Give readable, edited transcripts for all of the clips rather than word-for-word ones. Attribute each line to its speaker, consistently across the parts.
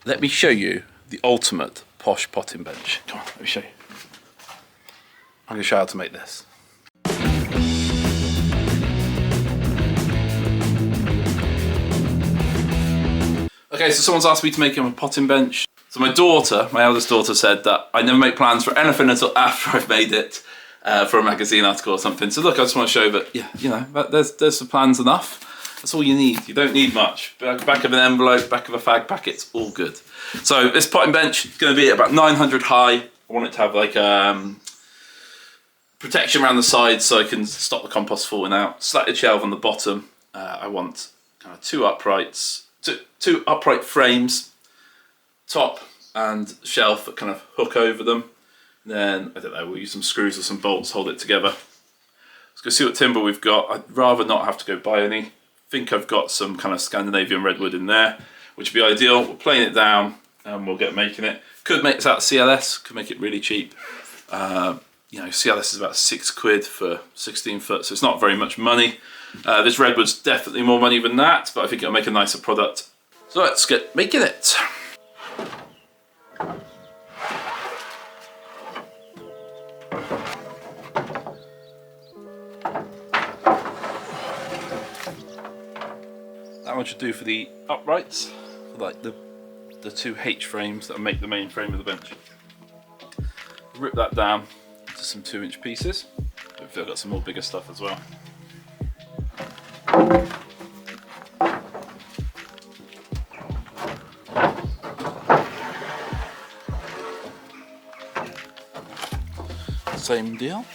Speaker 1: let me show you the ultimate posh potting bench. Come on, let me show you. I'm going to show you how to make this. Okay, so someone's asked me to make him a potting bench. So my eldest daughter, said that I never make plans for anything until after I've made it for a magazine article or something. So look, I just want to show that, yeah, you know, there's the plans enough. That's all you need. You don't need much. Back of an envelope, back of a fag packet's all good. So this potting bench is going to be about 900 high. I want it to have like protection around the sides so I can stop the compost falling out. Slatted shelf on the bottom. I want kind of two upright frames, top and shelf that kind of hook over them. Then, I don't know, we'll use some screws or some bolts, hold it together. Let's go see what timber we've got. I'd rather not have to go buy any. I think I've got some kind of Scandinavian redwood in there, which would be ideal. We're playing it down and we'll get making it. Could make this out of CLS, could make it really cheap. You know, CLS is about £6 for 16 foot, so it's not very much money. This redwood's definitely more money than that, but I think it'll make a nicer product. So let's get making it. That one should do for the uprights, for like the two H frames that make the main frame of the bench. Rip that down into some 2-inch pieces. Hopefully I've got some more bigger stuff as well. Same deal.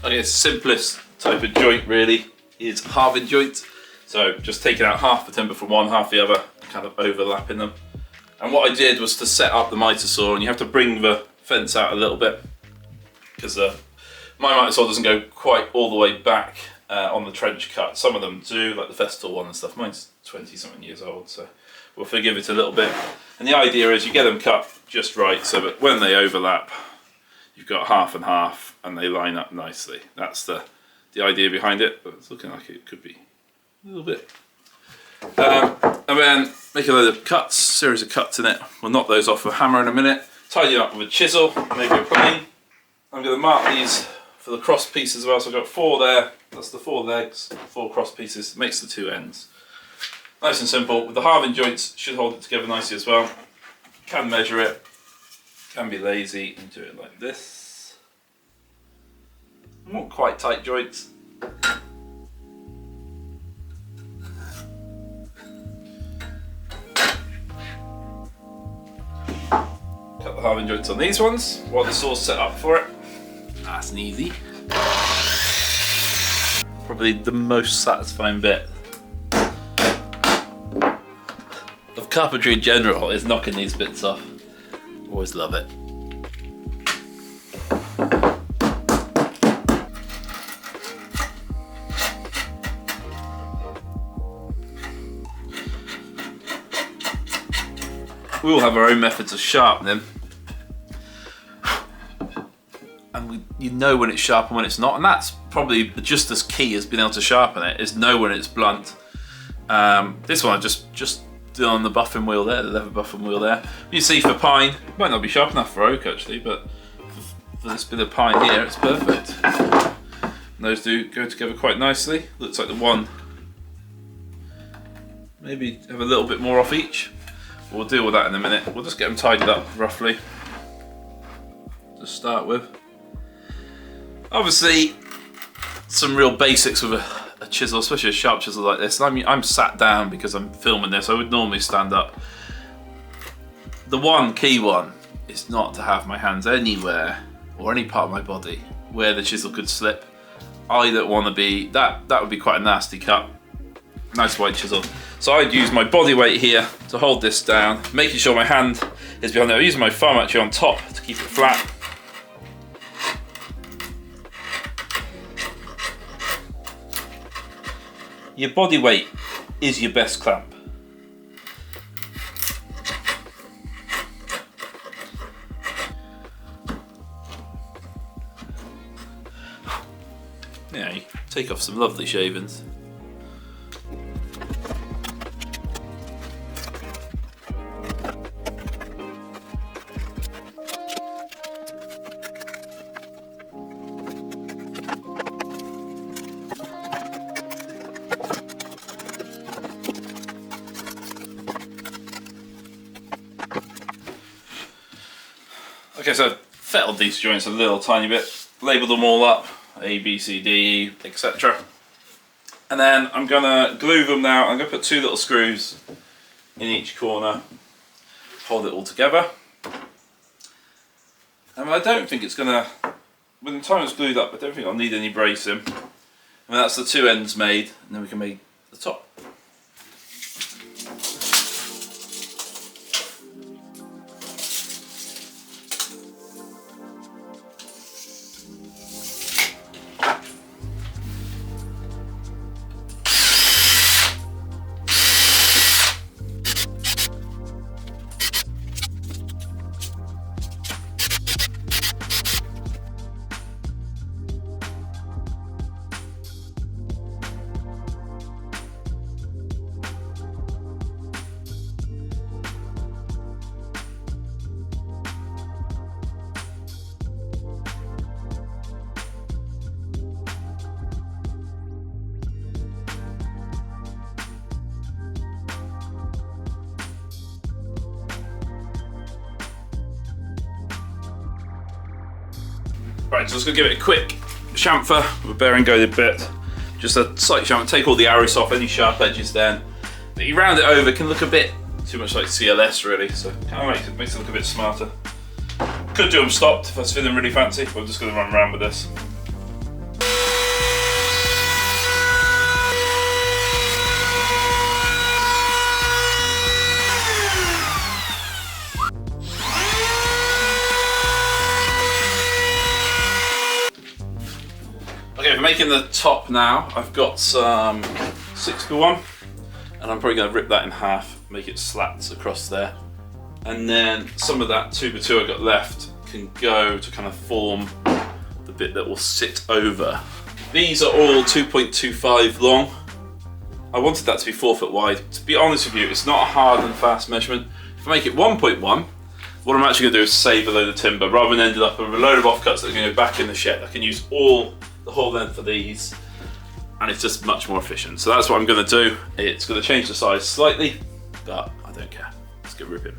Speaker 1: I guess the simplest type of joint really is halving joint. So just taking out half the timber from one, half the other, kind of overlapping them. And what I did was to set up the miter saw, and you have to bring the fence out a little bit because my miter saw doesn't go quite all the way back on the trench cut. Some of them do, like the Festool one and stuff. Mine's 20 something years old, so we'll forgive it a little bit. And the idea is you get them cut just right so that when they overlap, you've got half and half and they line up nicely. That's the idea behind it, but it's looking like it could be a little bit. And then make a load of cuts, series of cuts in it. We'll knock those off with a hammer in a minute. Tidy them up with a chisel, maybe a plane. I'm going to mark these for the cross pieces as well. So I've got 4 there. That's the 4 legs, 4 cross pieces. It makes the 2 ends. Nice and simple. With the halving joints, should hold it together nicely as well. Can measure it. Can be lazy and do it like this. I want quite tight joints. Cut the halving joints on these ones while the saw's set up for it. Nice and easy. Probably the most satisfying bit of carpentry in general is knocking these bits off. Always love it. We all have our own methods of sharpening, and you know when it's sharp and when it's not, and that's probably just as key as being able to sharpen it is know when it's blunt. This one I just did on the buffing wheel there, the leather buffing wheel there. You see for pine, it might not be sharp enough for oak actually, but for this bit of pine here, it's perfect. And those do go together quite nicely. Looks like the one, maybe have a little bit more off each. We'll deal with that in a minute. We'll just get them tidied up roughly to start with. Obviously, some real basics with a chisel, especially a sharp chisel like this. And I'm sat down because I'm filming this. I would normally stand up. The one key one is not to have my hands anywhere or any part of my body where the chisel could slip. I don't want to be, that would be quite a nasty cut. Nice wide chisel. So I'd use my body weight here to hold this down, making sure my hand is behind there. I'm using my thumb actually on top to keep it flat. Your body weight is your best clamp. Yeah, you take off some lovely shavings. Okay, so I've fettled these joints a little tiny bit, labelled them all up, A, B, C, D, E, etc. And then I'm going to glue them now. I'm going to put 2 little screws in each corner, hold it all together. And I don't think it's going to, when the time it's glued up, I don't think I'll need any bracing. And that's the 2 ends made, and then we can make the top. Right, so I'm just going to give it a quick chamfer with a bearing guided bit. Just a slight chamfer, take all the arrows off, any sharp edges then. But you round it over, it can look a bit too much like CLS really, so kind of makes it look a bit smarter. Could do them stopped if I was feeling really fancy, but I'm just going to run around with this. Okay, for making the top now, I've got some 6x1 and I'm probably going to rip that in half, make it slats across there. And then some of that 2x2 I got left can go to kind of form the bit that will sit over. These are all 2.25 long. I wanted that to be 4 foot wide. To be honest with you, it's not a hard and fast measurement. If I make it 1.1, what I'm actually going to do is save a load of timber rather than ending up with a load of offcuts that are going to go back in the shed. I can use the whole length of these and it's just much more efficient. So that's what I'm going to do. It's going to change the size slightly, but I don't care. Let's get ripping.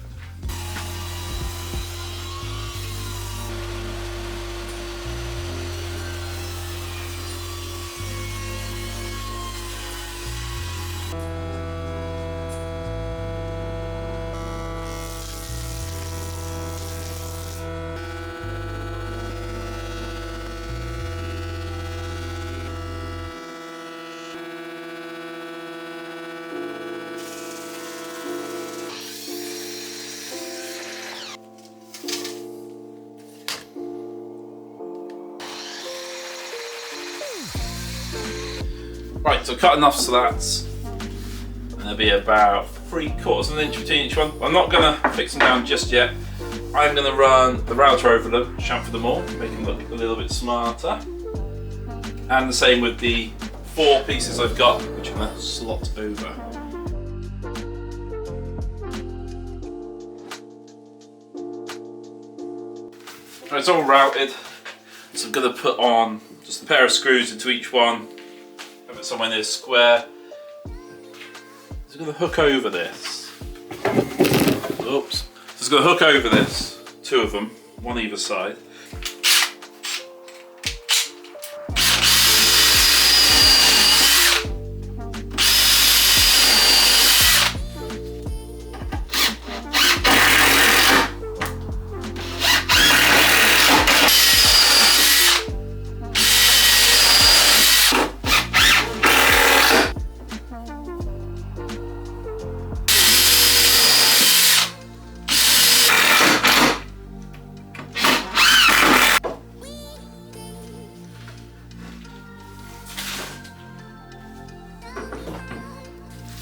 Speaker 1: Right, so cut enough slats, and there'll be about 3/4 of an inch between each one. I'm not going to fix them down just yet. I'm going to run the router over them, chamfer them all, make them look a little bit smarter. And the same with the 4 pieces I've got, which I'm going to slot over. Right, it's all routed, so I'm going to put on just a pair of screws into each one, have it somewhere near square. So I'm going to hook over this. Oops. So it's going to hook over this, 2 of them, one either side.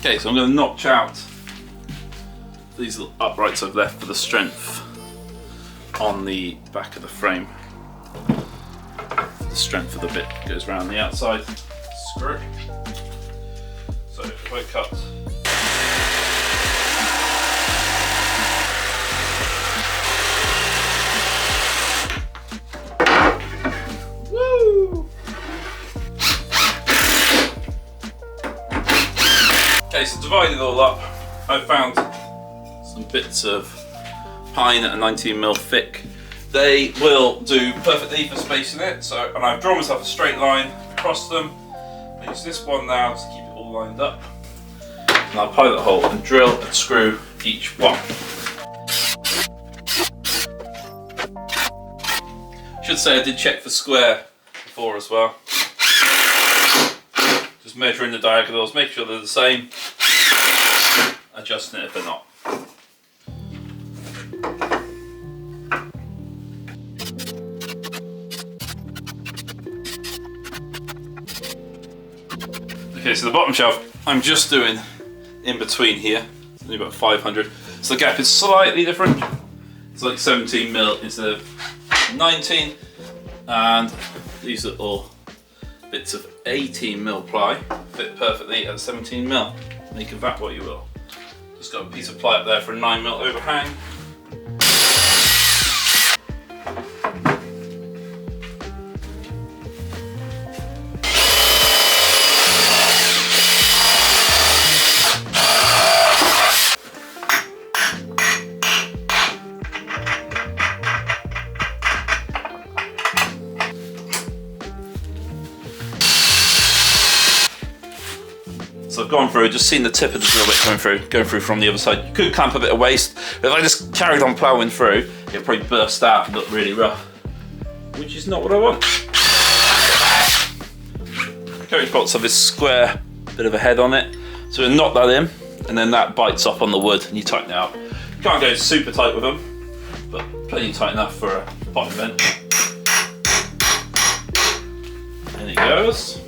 Speaker 1: Okay, so I'm going to notch out these little uprights I've left for the strength on the back of the frame. The strength of the bit goes around the outside screw. So if I cut okay, so divided it all up, I found some bits of pine at a 19mm thick. They will do perfectly for spacing it, so, and I've drawn myself a straight line across them. I use this one now to keep it all lined up. And I'll pilot a hole and drill and screw each one. Should say I did check for square before as well. Just measuring the diagonals, make sure they're the same, adjusting it if they're not. Okay, so the bottom shelf, I'm just doing in between here, it's only about 500, so the gap is slightly different. It's like 17mm instead of 19, and these are all bits of 18mm ply fit perfectly at 17mm. Make of that what you will. Just got a piece of ply up there for a 9mm overhang. So I've gone through, just seen the tip of the drill bit going through from the other side. You could clamp a bit of waste, but if I just carried on ploughing through, it'd probably burst out and look really rough, which is not what I want. Carriage bolts have this square bit of a head on it, so we'll knock that in, and then that bites up on the wood and you tighten it up. You can't go super tight with them, but plenty tight enough for a pot vent. In it goes.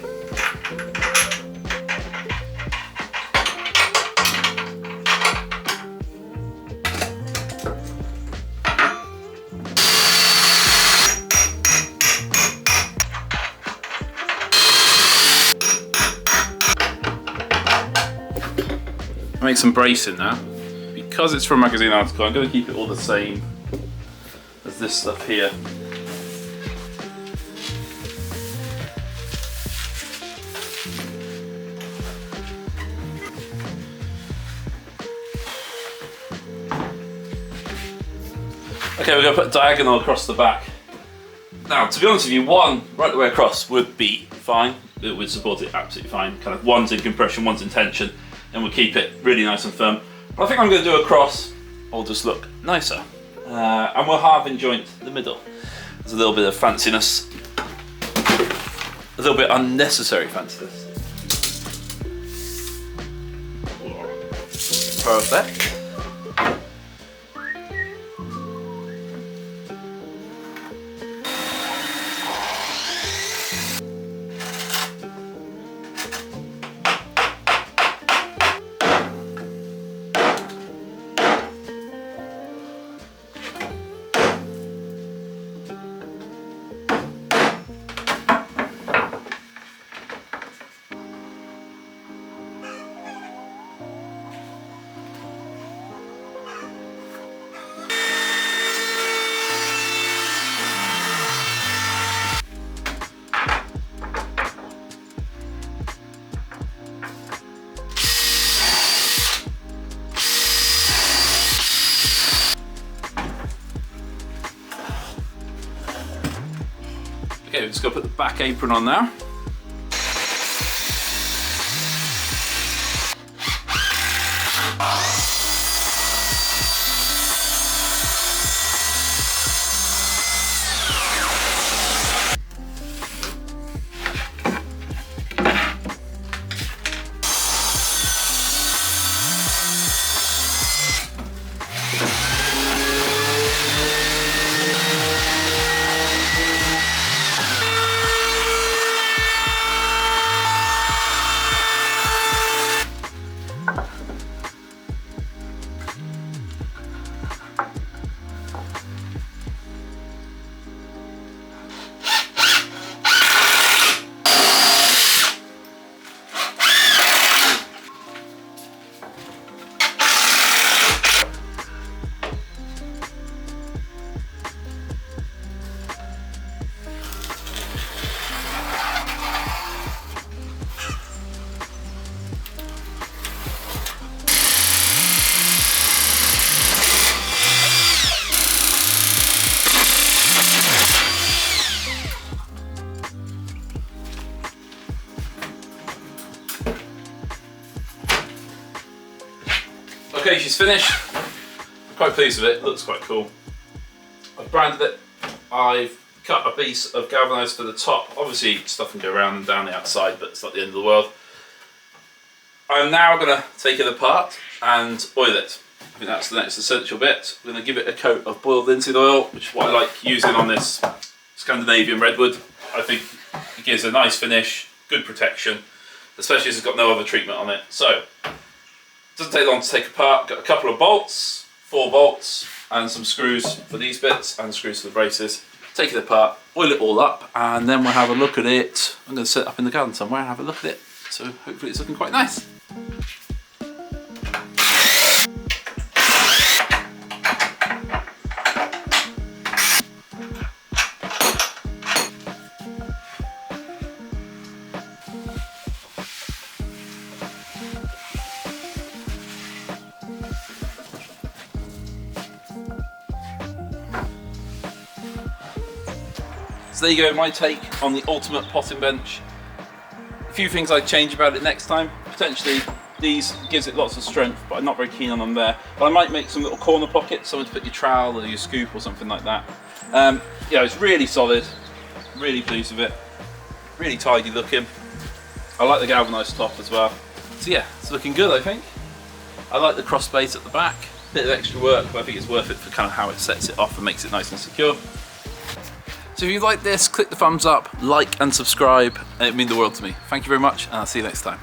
Speaker 1: Make some bracing now. Because it's from a magazine article, I'm going to keep it all the same as this stuff here. Okay, we're going to put diagonal across the back. Now, to be honest with you, one right the way across would be fine. It would support it absolutely fine. Kind of one's in compression, one's in tension, and we'll keep it really nice and firm. But I think I'm going to do a cross. It'll just look nicer. And we'll halve joint the middle. There's a little bit of fanciness. A little bit unnecessary fanciness. Perfect. we're just going to put the back apron on now. Okay, she's finished. I'm quite pleased with it. It looks quite cool. I've branded it. I've cut a piece of galvanised for the top. Obviously stuff can go around and down the outside, but it's not the end of the world. I'm now going to take it apart and oil it. I think that's the next essential bit. We're going to give it a coat of boiled linseed oil, which is what I like using on this Scandinavian redwood. I think it gives a nice finish, good protection, especially as it's got no other treatment on it. So, it doesn't take long to take apart. Got a couple of bolts, 4 bolts, and some screws for these bits, and screws for the braces. Take it apart, oil it all up, and then we'll have a look at it. I'm going to set it up in the garden somewhere and have a look at it. So hopefully it's looking quite nice. So there you go, my take on the ultimate potting bench. A few things I'd change about it next time. Potentially these gives it lots of strength, but I'm not very keen on them there. But I might make some little corner pockets, somewhere to put your trowel or your scoop or something like that. Yeah, it's really solid, really pleased with it. Really tidy looking. I like the galvanised top as well. So yeah, it's looking good, I think. I like the cross base at the back. Bit of extra work, but I think it's worth it for kind of how it sets it off and makes it nice and secure. So if you like this, click the thumbs up, like and subscribe, and it would mean the world to me. Thank you very much, and I'll see you next time.